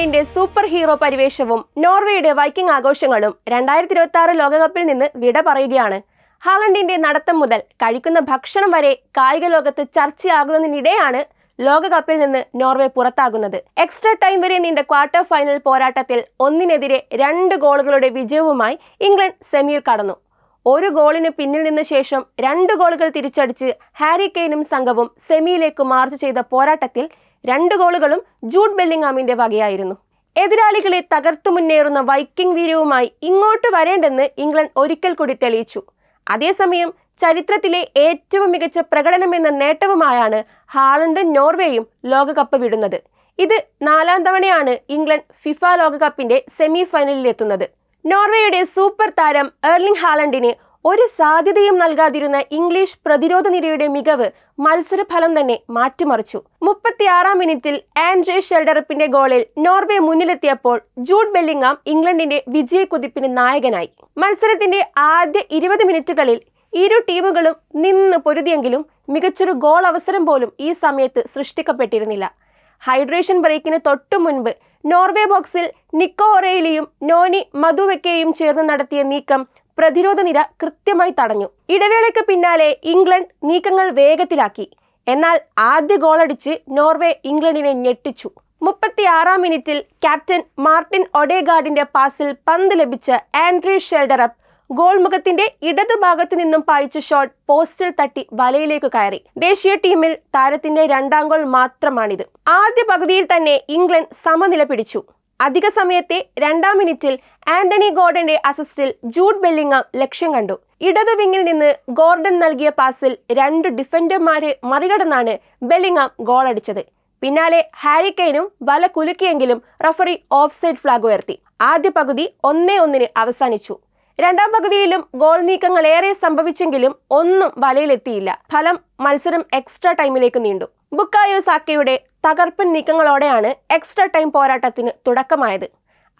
ഹാളണ്ടിന്റെ super hero പരിവേഷവും നോർവേയുടെ Viking ആഘോഷങ്ങളും 2026 ലോകകപ്പിൽ നിന്ന് വിട പറയുകയാണ്. ഹാളണ്ടിന്റെ നടത്തം മുതൽ കഴിക്കുന്ന ഭക്ഷണം വരെ കായിക ലോകത്ത് ചർച്ചയാകുന്നതിനിടെയാണ് ലോകകപ്പിൽ നിന്ന് നോർവേ പുറത്താകുന്നത്. എക്സ്ട്രാ ടൈം വരെ നീണ്ട ക്വാർട്ടർ ഫൈനൽ പോരാട്ടത്തിൽ 1-നെതിരെ 2 ഗോളുകളുടെ വിജയവുമായി ഇംഗ്ലണ്ട് സെമിയിൽ കടന്നു. ഒരു ഗോളിന് പിന്നിൽ നിന്ന ശേഷം 2 ഗോളുകൾ തിരിച്ചടിച്ച് ഹാരി കെയ്നും സംഘവും സെമിയിലേക്ക് മാർച്ച് ചെയ്ത പോരാട്ടത്തിൽ 2 ഗോളുകളും ജൂഡ് ബെല്ലിംഗാമിന്റെ വകയായിരുന്നു. എതിരാളികളെ തകർത്തു മുന്നേറുന്ന വൈക്കിംഗ് വീര്യവുമായി ഇങ്ങോട്ട് വരേണ്ടെന്ന് ഇംഗ്ലണ്ട് ഒരിക്കൽ കൂടി തെളിയിച്ചു. അതേസമയം ചരിത്രത്തിലെ ഏറ്റവും മികച്ച പ്രകടനമെന്ന നേട്ടവുമായാണ് ഹാളണ്ടും നോർവേയും ലോകകപ്പ് വിടുന്നത്. ഇത് 4ാം തവണയാണ് ഇംഗ്ലണ്ട് ഫിഫ ലോകകപ്പിന്റെ സെമി ഫൈനലിലെത്തുന്നത്. നോർവേയുടെ സൂപ്പർ താരം എർലിംഗ് ഹാളണ്ടിന് ഒരു സാധ്യതയും നൽകാതിരുന്ന ഇംഗ്ലീഷ് പ്രതിരോധ നിരയുടെ മികവ് മത്സരഫലം തന്നെ മാറ്റിമറിച്ചു. 36ാം മിനിറ്റിൽ ആൻഡ്രേ ഷെൽഡറപ്പിന്റെ ഗോളിൽ നോർവേ മുന്നിലെത്തിയപ്പോൾ ജൂഡ് ബെല്ലിംഗാം ഇംഗ്ലണ്ടിന്റെ വിജയക്കുതിപ്പിന് നായകനായി. മത്സരത്തിന്റെ ആദ്യ 20 മിനിറ്റുകളിൽ ഇരു ടീമുകളും നിന്ന് പൊരുതിയെങ്കിലും മികച്ചൊരു ഗോൾ അവസരം പോലും ഈ സമയത്ത് സൃഷ്ടിക്കപ്പെട്ടിരുന്നില്ല. ഹൈഡ്രേഷൻ ബ്രേക്കിന് തൊട്ടു മുൻപ് നോർവേ ബോക്സിൽ നിക്കോ ഒറേലിയും നോനി മധുവെക്കയും ചേർന്ന് നടത്തിയ നീക്കം പ്രതിരോധ നിര കൃത്യമായി തടഞ്ഞു. ഇടവേളയ്ക്ക് പിന്നാലെ ഇംഗ്ലണ്ട് നീക്കങ്ങൾ വേഗത്തിലാക്കി. എന്നാൽ ആദ്യ ഗോളടിച്ച് നോർവേ ഇംഗ്ലണ്ടിനെ ഞെട്ടിച്ചു. 36ാം മിനിറ്റിൽ ക്യാപ്റ്റൻ മാർട്ടിൻ ഒഡേഗാർഡിന്റെ പാസിൽ പന്ത് ലഭിച്ച ആൻഡ്രേ ഷെൽഡറപ്പ് ഗോൾ മുഖത്തിന്റെ ഇടതുഭാഗത്തു നിന്നും പായിച്ച ഷോട്ട് പോസ്റ്റിൽ തട്ടി വലയിലേക്ക് കയറി. ദേശീയ ടീമിൽ താരത്തിന്റെ 2ാം ഗോൾ മാത്രമാണിത്. ആദ്യ പകുതിയിൽ തന്നെ ഇംഗ്ലണ്ട് സമനില പിടിച്ചു. അധിക സമയത്തെ 2ാം മിനിറ്റിൽ ആന്റണി ഗോർഡന്റെ അസിസ്റ്റിൽ ജൂഡ് ബെല്ലിംഗാം ലക്ഷ്യം കണ്ടു. ഇടതു വിങ്ങിൽ നിന്ന് ഗോർഡൻ നൽകിയ പാസിൽ 2 ഡിഫൻഡർമാരെ മറികടന്നാണ് ബെല്ലിംഗാം ഗോളടിച്ചത്. പിന്നാലെ ഹാരി കെയ്നും വല കുലുക്കിയെങ്കിലും റഫറി ഓഫ് സൈഡ് ഫ്ലാഗ് ഉയർത്തി. ആദ്യ പകുതി 1-1 അവസാനിച്ചു. 2ാം പകുതിയിലും ഗോൾ നീക്കങ്ങൾ ഏറെ സംഭവിച്ചെങ്കിലും ഒന്നും വലയിലെത്തിയില്ല. ഫലം മത്സരം എക്സ്ട്രാ ടൈമിലേക്ക് നീണ്ടു. ബുക്കായോ സാക്കയുടെ തകർപ്പൻ നീക്കങ്ങളോടെയാണ് എക്സ്ട്രാ ടൈം പോരാട്ടത്തിന് തുടക്കമായത്.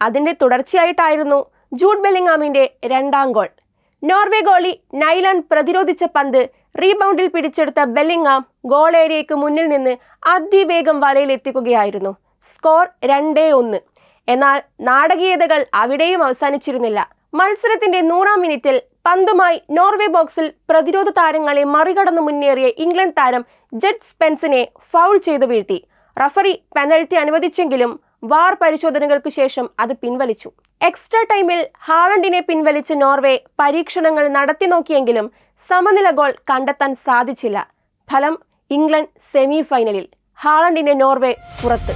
അതിന്റെ തുടർച്ചയായിട്ടായിരുന്നു ജൂഡ് ബെല്ലിംഗാമിന്റെ 2ാം ഗോൾ. നോർവേ ഗോളി നൈലാൻ പ്രതിരോധിച്ച പന്ത് റീബൗണ്ടിൽ പിടിച്ചെടുത്ത ബെല്ലിംഗാം ഗോൾ ഏരിയയ്ക്ക് മുന്നിൽ നിന്ന് അതിവേഗം വലയിലെത്തിക്കുകയായിരുന്നു. സ്കോർ 2-1. എന്നാൽ നാടകീയതകൾ അവിടെയും അവസാനിച്ചിരുന്നില്ല. മത്സരത്തിന്റെ 100ാം മിനിറ്റിൽ പന്തുമായി നോർവേ ബോക്സിൽ പ്രതിരോധ താരങ്ങളെ മറികടന്നു മുന്നേറിയ ഇംഗ്ലണ്ട് താരം ജഡ് സ്പെൻസിനെ ഫൗൾ ചെയ്തു വീഴ്ത്തി. റഫറി പെനൽറ്റി അനുവദിച്ചെങ്കിലും വാർ പരിശോധനകൾക്ക് ശേഷം അത് പിൻവലിച്ചു. എക്സ്ട്രാ ടൈമിൽ ഹാളണ്ടിനെ പിൻവലിച്ച നോർവേ പരീക്ഷണങ്ങൾ നടത്തി നോക്കിയെങ്കിലും സമനില ഗോൾ കണ്ടെത്താൻ സാധിച്ചില്ല. ഫലം ഇംഗ്ലണ്ട് സെമി ഫൈനലിൽ. ഹാളണ്ടിന്റെ നോർവേ പുറത്ത്.